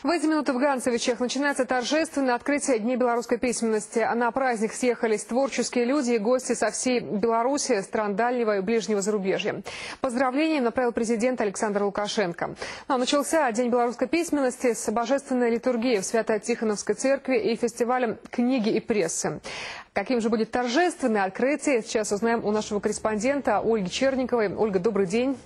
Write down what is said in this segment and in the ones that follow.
В эти минуты в Ганцевичах начинается торжественное открытие Дней белорусской письменности. На праздник съехались творческие люди и гости со всей Беларуси, стран дальнего и ближнего зарубежья. Поздравления направил президент Александр Лукашенко. Начался День белорусской письменности с божественной литургией в Свято-Тихоновской церкви и фестивалем книги и прессы. Каким же будет торжественное открытие, сейчас узнаем у нашего корреспондента Ольги Черниковой. Ольга, добрый день.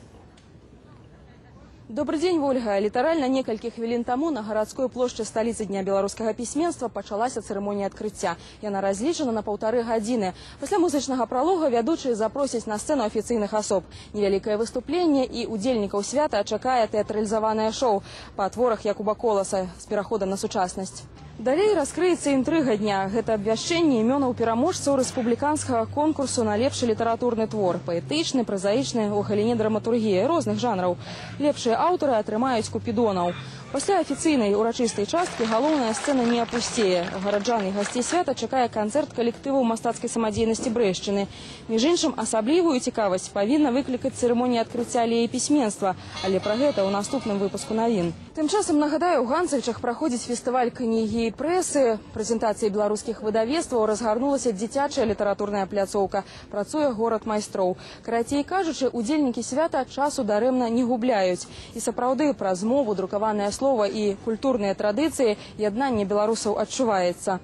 Добрый день, Ольга. Літаральна некалькі хвілін таму на гарадской плошчы сталіцы Дня беларускага пісьменства пачалася цырымонія адкрыцця. Яна разлічана на 1,5 гадзіны. Пасля музычнага пралога вядучыя запросяць на сцэну афіцыйных асоб. Невялікае выступленне і удзельнікаў свята чакае тэатралізаванае шоу па творах Якуба Коласа з пераходам на сучаснасць. Далей раскрыецца інтрыга дня. Гэта абвяшчэнне імёнаў пераможцаў рэспубліканскага конкурсу на лепшы літаратурны твор. Паэтычны, празаічны, у галіне драматургіі розных жанраў. Лепшыя аўтары атрымаюць купідонаў. Пасля афіцыйнай урачыстай часткі галоўная сцэна не апусцее. Гараджан і гасцей свята чакае канцэрт калектыву мастацкай самадзейнасці Брэшчыны. Між іншым, асаблівую цікавасць павінна выклікаць цырымонія адкрыцця алеі пісьменства. Але пра гэта ў наступным выпуску навін. Тым часам, нагадаю, у Ганцевічах праходзіць фестываль кнігі і прэсы. Прэзентацыі беларускіх выдавецтваў разгарнулася дзіцячая літаратурная пляцоўка. Працуе горад майстроў. Карацей кажучы, удзельнікі свята часу дарэмна не губляюць. І сапраўды праз мову, друкаванае слово и культурные традиции яднание белорусов отчувается.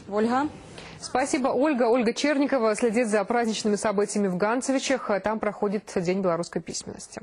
Ольга. Спасибо, Ольга. Ольга Черникова следит за праздничными событиями в Ганцевичах. Там проходит День белорусской письменности.